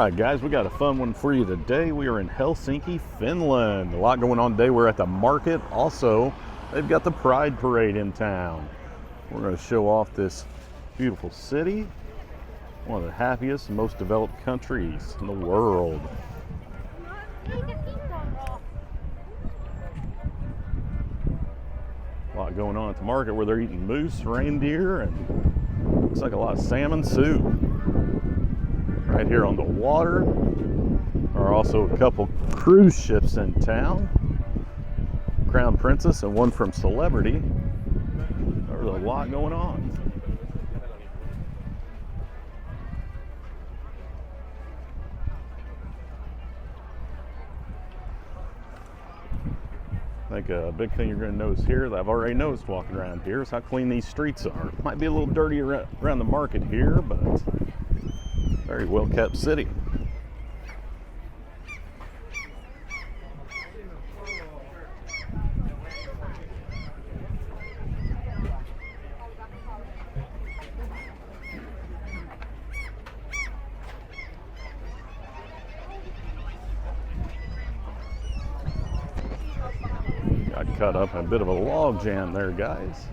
Alright guys, we got a fun one for you today. We are in Helsinki, Finland. A lot going on today. We're at the market. Also, they've got the Pride Parade in town. We're going to show off this beautiful city. One of the happiest and most developed countries in the world. A lot going on at the market where they're eating moose, reindeer, and looks like a lot of salmon soup. Right here on the water are also a couple cruise ships in town. Crown Princess and one from Celebrity. There's a lot going on. I think a big thing you're going to notice here that I've already noticed walking around here is how clean these streets are. Might be a little dirty around the market here, but very well kept city. Got caught up in a bit of a log jam there, guys.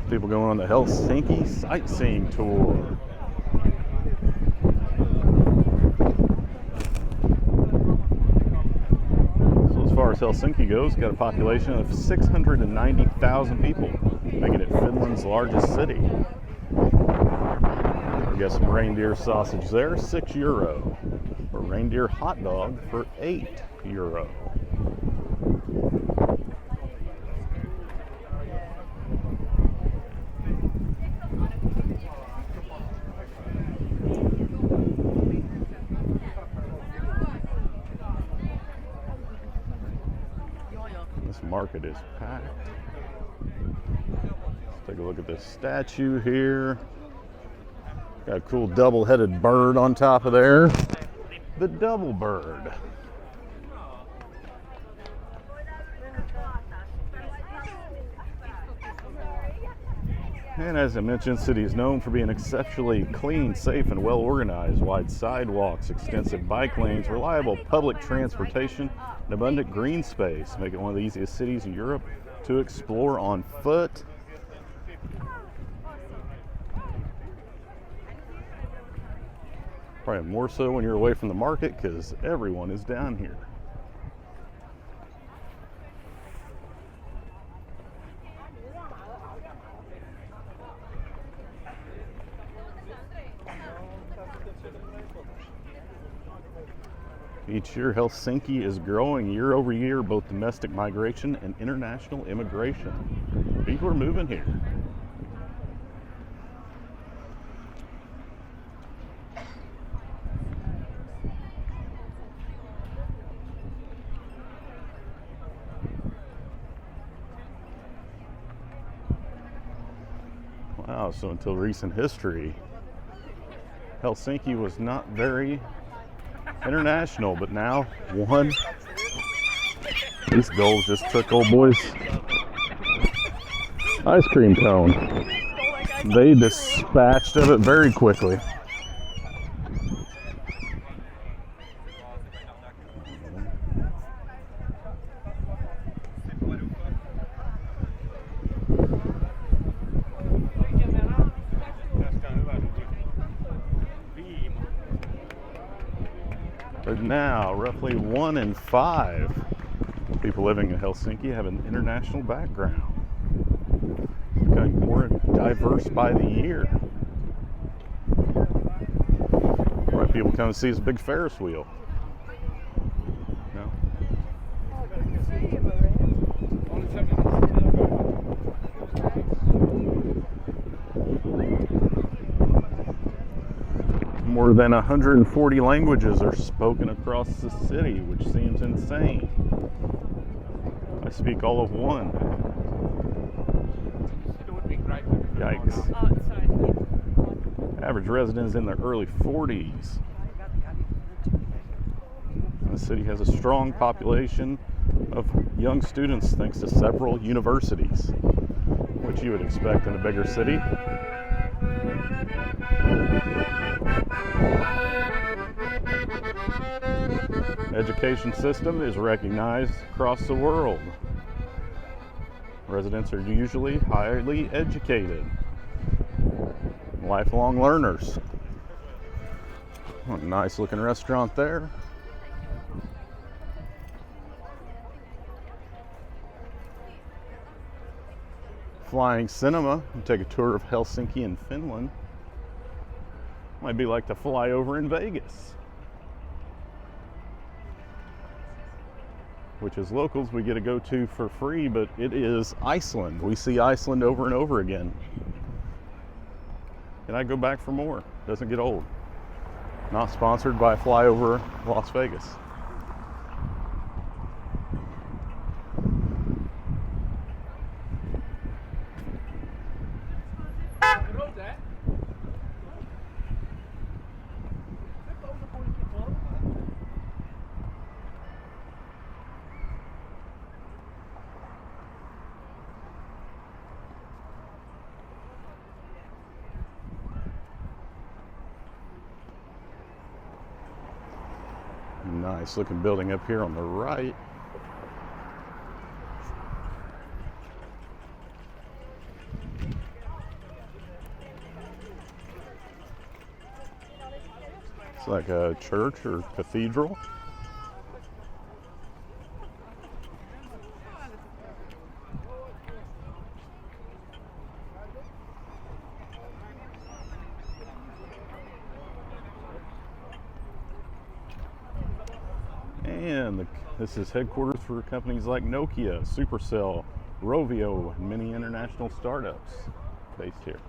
People going on the Helsinki sightseeing tour. As far as Helsinki goes, got a population of 690,000 people, making it Finland's largest city. We got some reindeer sausage there, €6. A reindeer hot dog for €8. This market is packed. Let's take a look at this statue here. Got a cool double-headed bird on top of there. The double bird. And as I mentioned, the city is known for being exceptionally clean, safe, and well organized. Wide sidewalks, extensive bike lanes, reliable public transportation, and abundant green space make it one of the easiest cities in Europe to explore on foot. Probably more so when you're away from the market because everyone is down here. Each year, Helsinki is growing year over year, both domestic migration and international immigration. People are moving here. Wow, so until recent history, Helsinki was not very international, but now one. These goals just took old boy's ice cream cone. They dispatched of it very quickly. But now, roughly 1 in 5 people living in Helsinki have an international background. It's becoming more diverse by the year. Right, people come and see this big Ferris wheel. No. More than 140 languages are spoken across the city, which seems insane. I speak all of one. Yikes. Average resident is in their early 40s. The city has a strong population of young students thanks to several universities, which you would expect in a bigger city. education system is recognized across the world. Residents are usually highly educated, lifelong learners. Nice looking restaurant there. Flying cinema. Take a tour of Helsinki in Finland. Might be like the flyover in Vegas. Which as locals we get to go to for free, but it is Iceland. We see Iceland over and over again. And I go back for more. Doesn't get old. Not sponsored by Flyover Las Vegas. Nice looking building up here on the right. It's like a church or cathedral. And this is headquarters for companies like Nokia, Supercell, Rovio, and many international startups based here.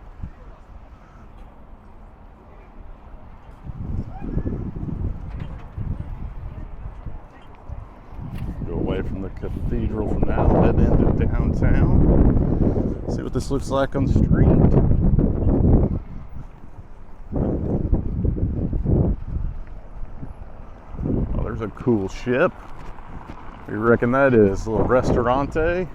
Go away from the cathedral for now, head into downtown. See what this looks like on the street. There's a cool ship. What do you reckon that is? A little restaurante?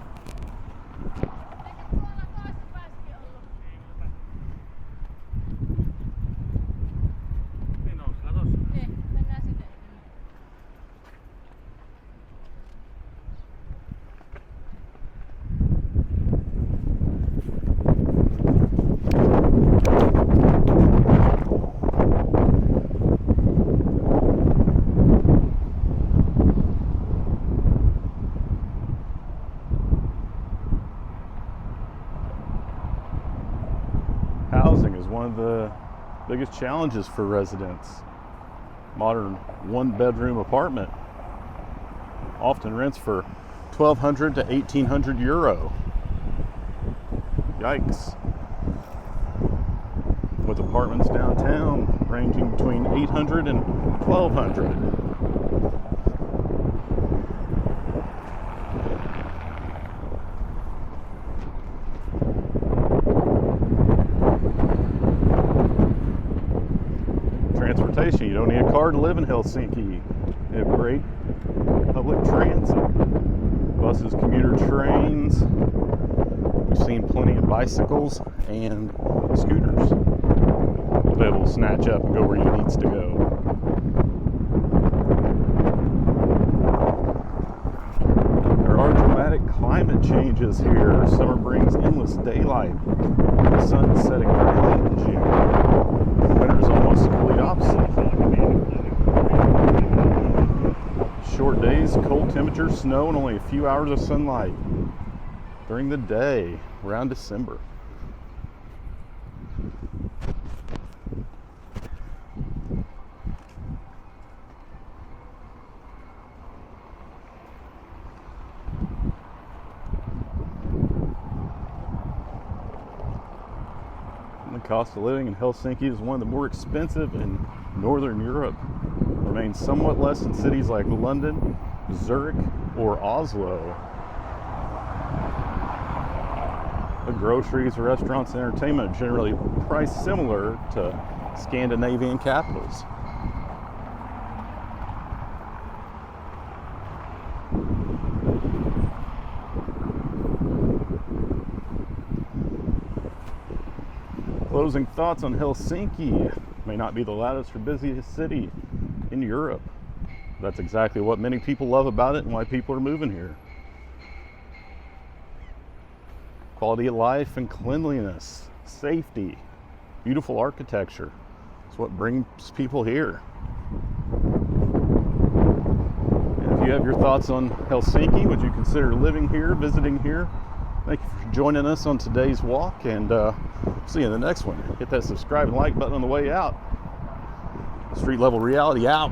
Housing is one of the biggest challenges for residents. Modern one-bedroom apartment often rents for 1,200 to 1,800 euro. Yikes. With apartments downtown ranging between 800 and 1,200. Transportation. You don't need a car to live in Helsinki. They have great public transit. Buses, commuter trains. We've seen plenty of bicycles and scooters. You'll be able to snatch up and go where you need to go. There are dramatic climate changes here. Summer brings endless daylight. The sun is setting very late in June. Winter is almost the complete opposite. Short days, cold temperatures, snow, and only a few hours of sunlight during the day around December. The cost of living in Helsinki is one of the more expensive in Northern Europe. It remains somewhat less in cities like London, Zurich, or Oslo. The groceries, restaurants, and entertainment are generally priced similar to Scandinavian capitals. Closing thoughts on Helsinki. May not be the loudest or busiest city in Europe, That's exactly what many people love about it and why people are moving here. Quality of life and cleanliness, safety, beautiful architecture. It's what brings people here. And if you have your thoughts on Helsinki, would you consider living here, visiting here? Thank you for joining us on today's walk, and see you in the next one. Hit that subscribe and like button on the way out. Street Level Reality out.